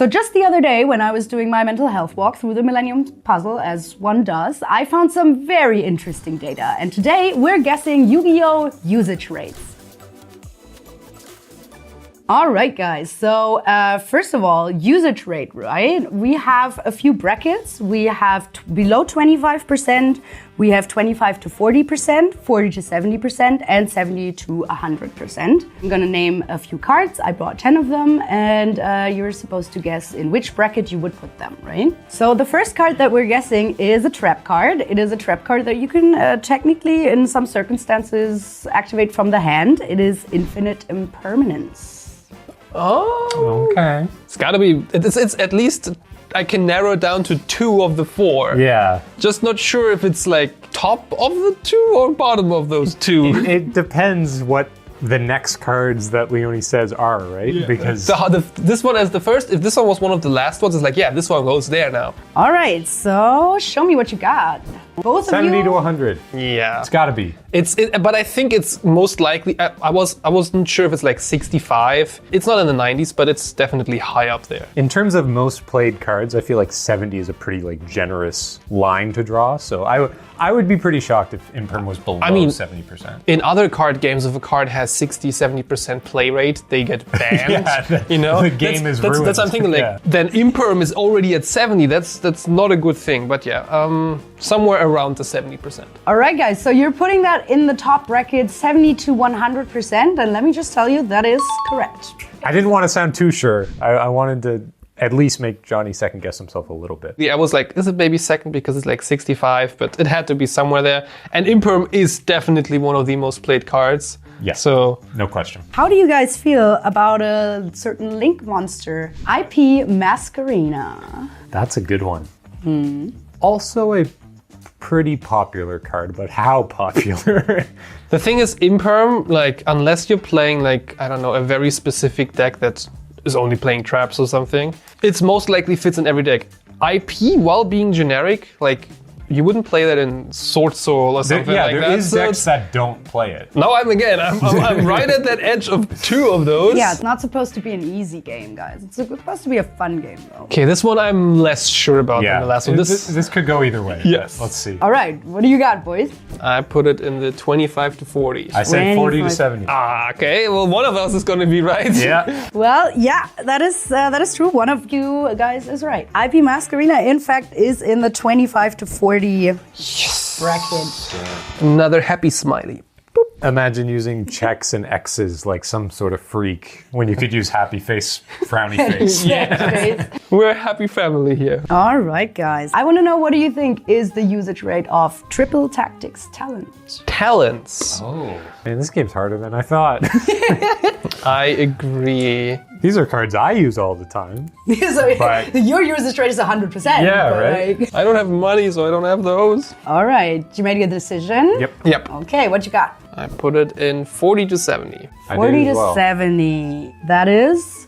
So just the other day, when I was doing my mental health walk through the Millennium Puzzle, as one does, I found some very interesting data. And today, we're guessing Yu-Gi-Oh! Usage rates. All right, guys. So first of all, usage rate, right? We have a few brackets. We have below 25%, we have 25 to 40%, 40 to 70%, and 70 to 100%. I'm gonna name a few cards. I brought 10 of them, and you're supposed to guess in which bracket you would put them, right? So the first card that we're guessing is a trap card. It is a trap card that you can technically, in some circumstances, activate from the hand. It is Infinite Impermanence. Oh, okay. It's gotta be, it's at least, I can narrow it down to 2 of the 4. Yeah. Just not sure if it's like top of the 2 or bottom of those 2. It depends what the next cards that Leonie says are, right? Yeah. Because this one as the first, if this one was one of the last ones, it's like, yeah, this one goes there now. All right, so show me what you got. Both 70 of you? to 100. Yeah. It's gotta be. But I think it's most likely, I wasn't sure if it's like 65. It's not in the 90s, but it's definitely high up there. In terms of most played cards, I feel like 70 is a pretty like generous line to draw. So I would be pretty shocked if Imperm was below 70%. In other card games, if a card has 60-70% play rate, they get banned. Yeah, you know, the game is ruined. That's something like. Yeah. Then Imperm is already at 70. That's not a good thing. But yeah, somewhere around the 70%. All right, guys, so you're putting that in the top bracket, 70 to 100%, and let me just tell you, that is correct. I didn't want to sound too sure. I wanted to at least make Johnny second guess himself a little bit. Yeah, I was like, is it maybe second because it's like 65, but it had to be somewhere there. And Imperm is definitely one of the most played cards. Yeah, so no question. How do you guys feel about a certain Link monster, IP Masquerena? That's a good one. Also a pretty popular card, but how popular? The thing is, Imperm, like, unless you're playing, like, I don't know, a very specific deck that is only playing traps or something, it's most likely fits in every deck. IP, while being generic, like, you wouldn't play that in Sword Soul or something like that. Yeah, there is decks that don't play it. Now I'm right at that edge of 2 of those. Yeah, it's not supposed to be an easy game, guys. It's supposed to be a fun game, though. Okay, this one I'm less sure about than the last one. This could go either way. Yes. Let's see. All right, what do you got, boys? I put it in the 25 to 40. I said 40 to 70. Okay, well, one of us is going to be right. Yeah. Well, yeah, that is true. One of you guys is right. IP Masquerena, in fact, is in the 25 to 40 bracket. Another happy smiley. Imagine using checks and X's like some sort of freak when you could use happy face, frowny face. Yeah. We're a happy family here. All right, guys. I want to know, what do you think is the usage rate of Triple Tactics Talent? Talents. Oh. Man, this game's harder than I thought. I agree. These are cards I use all the time. So But- your usage rate is 100%. Yeah, but, right? like- I don't have money, so I don't have those. All right, you made a decision? Yep. Okay, what you got? I put it in 40 to 70. 40 to well. 70. That is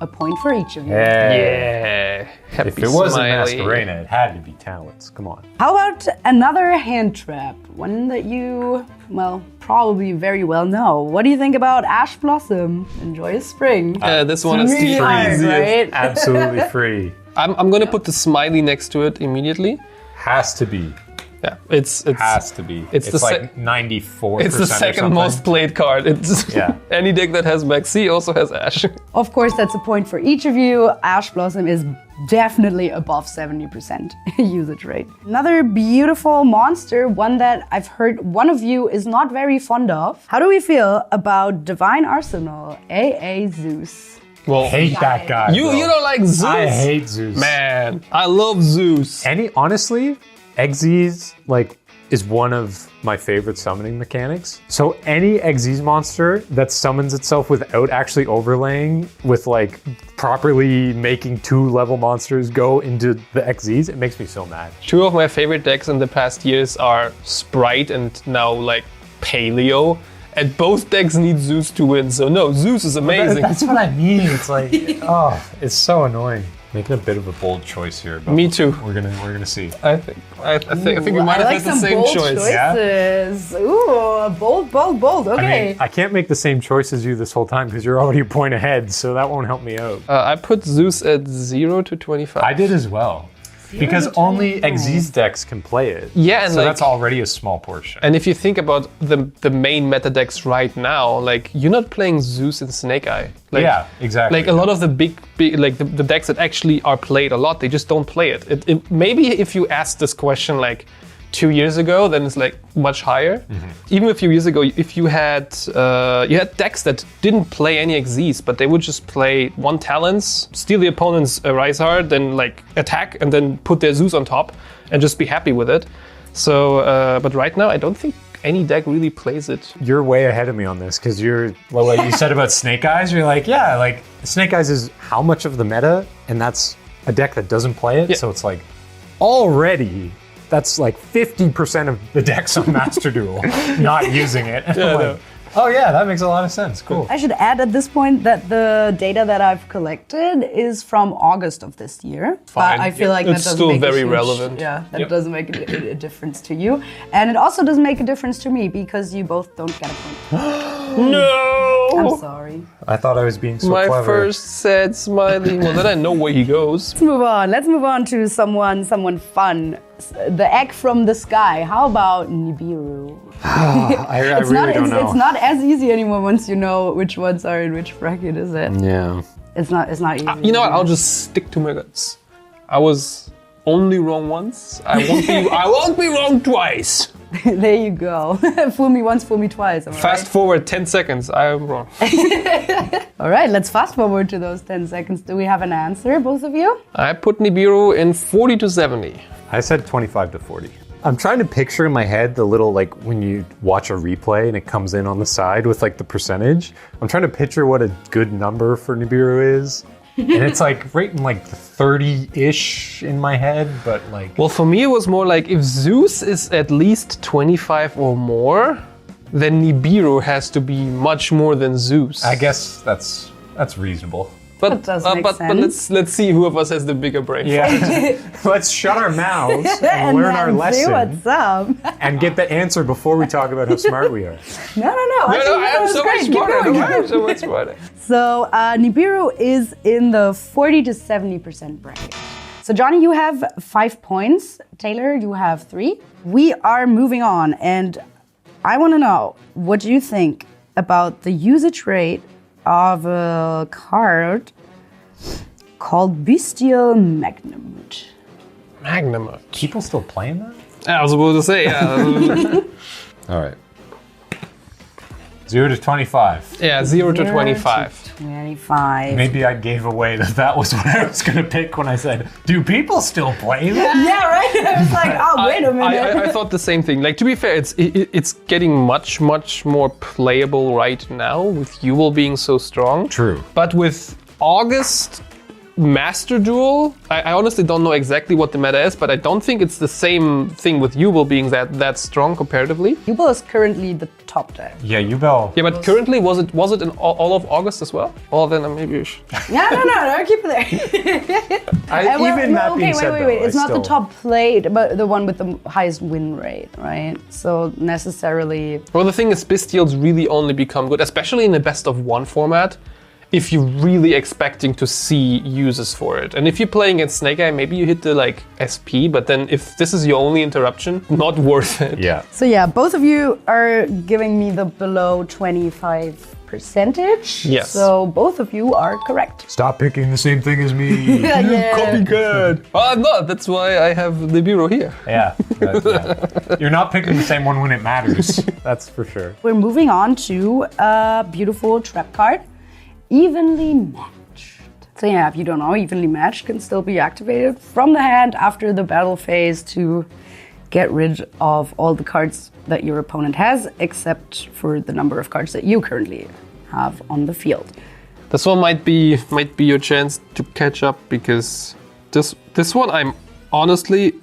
a point for each of you. Yeah. Happy If it wasn't smiley. Masquerena, it had to be Talents. Come on. How about another hand trap? One that you, well, probably very well know. What do you think about Ash Blossom? Enjoy spring. This one is Really the hard, easiest. right? Absolutely free. I'm gonna put the smiley next to it immediately. Has to be. Yeah, it's Has to be. It's the like 94%. It's the second most played card. It's Yeah. Any deck that has Maxi also has Ash. Of course, that's a point for each of you. Ash Blossom is definitely above 70% usage rate. Another beautiful monster, one that I've heard one of you is not very fond of. How do we feel about Divine Arsenal, AA-Zeus? Well, Hate that guy. you bro. don't like Zeus? I hate Zeus. Man, I love Zeus. Honestly, Xyz is one of my favorite summoning mechanics. So any Xyz monster that summons itself without actually overlaying with like properly making 2-level monsters go into the Xyz, it makes me so mad. 2 of my favorite decks in the past years are Sprite and now like Paleo. And both decks need Zeus to win, so no, Zeus is amazing. That's what I mean. It's like, oh, it's so annoying. Making a bit of a bold choice here. But Me too. We're gonna see. I think we might I have like had the some same bold choice. choices. Ooh, bold. Okay. I mean, I can't make the same choice as you this whole time because you're already a point ahead, so that won't help me out. I put Zeus at 0 to 25. I did as well. Because only Xyz decks can play it. Yeah, and so like- that's already a small portion. And if you think about the main meta decks right now, like you're not playing Zeus and Snake Eye. Like, yeah, exactly. Like a lot of the big like the decks that actually are played a lot, they just don't play it. Maybe if you asked this question like 2 years ago, then it's like much higher. Even a few years ago, if you had decks that didn't play any Xyz, but they would just play one talents, steal the opponent's Rise Heart, then like attack, and then put their Zeus on top, and just be happy with it. So, but right now, I don't think any deck really plays it. You're way ahead of me on this because like you said about Snake Eyes, you're like, yeah, like Snake Eyes is how much of the meta, and that's a deck that doesn't play it. Yeah. So it's like already. That's like 50% of the decks on Master Duel not using it. And I'm like, oh yeah, that makes a lot of sense. Cool. I should add at this point that the data that I've collected is from August of this year. Fine. But I feel like It's that doesn't still make very a huge, relevant. Yeah, that Yep. doesn't make a difference to you. And it also doesn't make a difference to me because you both don't get a point. No! I'm sorry. I thought I was being so My clever. first sad smiley. Well, then I know where he goes. Let's move on to someone fun. The egg from the sky. How about Nibiru? I It's really don't know. It's not as easy anymore once you know which ones are in which bracket, is it? Yeah. It's not easy. You know what? I'll just stick to my guts. I was only wrong once. I won't be wrong twice. There you go. Fool me once, fool me twice. Am I Fast right? forward 10 seconds. I am wrong. All right, let's fast forward to those 10 seconds. Do we have an answer, both of you? I put Nibiru in 40 to 70. I said 25 to 40. I'm trying to picture in my head the little, like, when you watch a replay and it comes in on the side with, like, the percentage. I'm trying to picture what a good number for Nibiru is. And it's, like, right in, like, the 30-ish in my head, but, like... Well, for me, it was more like if Zeus is at least 25 or more, then Nibiru has to be much more than Zeus. I guess that's reasonable. But, That does make but sense. let's see who of us has the bigger brain. Yeah. Let's shut our mouths and learn our then see lesson what's up. and get the answer before we talk about how smart we are. No. No, I am so much smarter. I am so much smarter. So Nibiru is in the 40 to 70% bracket. So Johnny, you have 5 points. Taylor, you have 3. We are moving on, and I want to know, what do you think about the usage rate of a card called Bystial Magnamhut? Magnamhut. People still playing that? I was about to say, yeah. All right. 0 to 25. Yeah, 0 to 0 25. to 25. Maybe I gave away that was what I was going to pick when I said, do people still play that? Yeah, right? I was like, oh, wait a minute. I thought the same thing. Like, to be fair, it's getting much more playable right now with Duel being so strong. True. But with August Master Duel, I honestly don't know exactly what the meta is, but I don't think it's the same thing with Duel being that strong comparatively. Duel is currently the top deck. Yeah, Yugioh. Yeah, but currently, was it in all of August as well? Well, then maybe. No, keep it there. Even that being said, wait. though, It's I not the still- top played, but the one with the highest win rate, right? So necessarily. Well, the thing is, Bystials really only become good, especially in the best of one format, if you're really expecting to see uses for it. And if you're playing against Snake Eye, maybe you hit the like SP, but then if this is your only interruption, not worth it. Yeah. So yeah, both of you are giving me the below 25 percentage. Yes. So both of you are correct. Stop picking the same thing as me. Yeah. Copycat. Oh, I'm not. That's why I have Nibiru here. Yeah. You're not picking the same one when it matters. That's for sure. We're moving on to a beautiful trap card, Evenly Matched. So yeah, if you don't know, Evenly Matched can still be activated from the hand after the battle phase to get rid of all the cards that your opponent has, except for the number of cards that you currently have on the field. This one might be your chance to catch up, because this one I'm honestly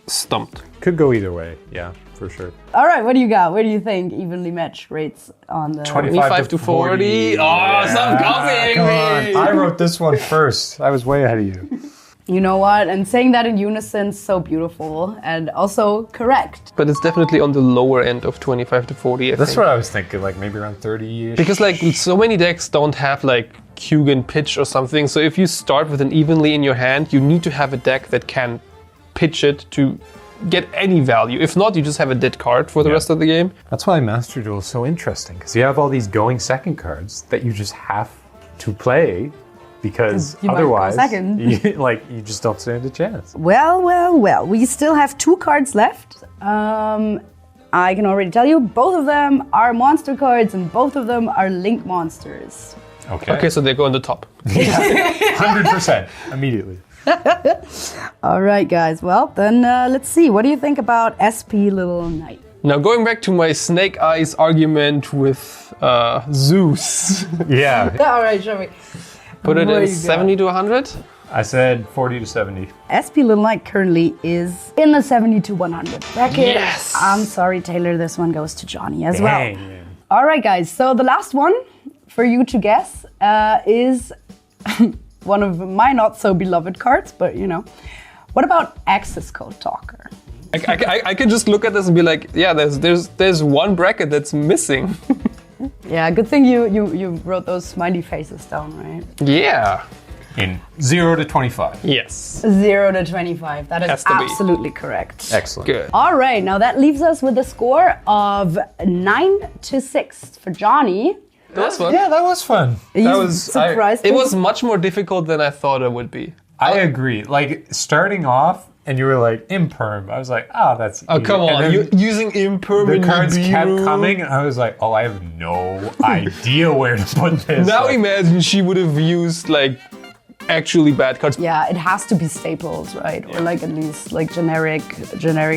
stumped. Could go either way. Yeah. for sure. All right, what do you got? What do you think evenly matched rates on the 25 to 40. Oh, stop copying me. I wrote this one first. I was way ahead of you. You know what? And saying that in unison, so beautiful and also correct. But it's definitely on the lower end of 25 to 40, I That's think. what I was thinking, like maybe around 30-ish. Because like so many decks don't have like Hugin pitch or something. So if you start with an evenly in your hand, you need to have a deck that can pitch it to get any value. If not, you just have a dead card for the rest of the game. That's why Master Duel is so interesting, because you have all these going second cards that you just have to play, because You might go otherwise second. you just don't stand a chance. Well. We still have 2 cards left. I can already tell you, both of them are monster cards and both of them are link monsters. Okay, so they go on the top. 100% immediately. All right, guys. Well, then let's see. What do you think about SP Little Knight? Now going back to my Snake Eyes argument with Zeus. Yeah, All right, show me. Put it What in do you got? 70 to 100. I said 40 to 70. SP Little Knight currently is in the 70 to 100 bracket. Yes! I'm sorry, Taylor. This one goes to Johnny as well. Dang. All right, guys. So the last one for you to guess is one of my not so beloved cards, but you know. What about Access Code Talker? I can just look at this and be like, yeah, there's one bracket that's missing. Yeah, good thing you wrote those smiley faces down, right? Yeah. In 0 to 25. Yes. 0 to 25. That is Has to be. absolutely correct. Excellent. Good. All right, now that leaves us with a score of 9 to 6 for Johnny. That was fun. Yeah, that was fun. Are That you was surprised? It was much more difficult than I thought it would be. I agree. Like starting off, and you were like imperm. I was like, oh, that's. Oh, easy. come And on. then You're using the impermanent cards kept Nibiru. coming, and I was like, oh, I have no idea where to put this. Now Like, imagine she would have used like actually bad cards. Yeah, it has to be staples, right? Or like at least like generic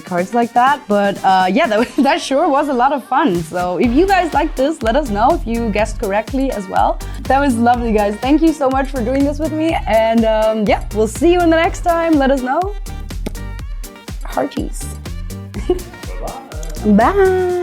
cards like that. But yeah, that sure was a lot of fun. So if you guys like this, let us know if you guessed correctly as well. That was lovely, guys. Thank you so much for doing this with me. And yeah, we'll see you in the next time. Let us know. Hearties. Bye.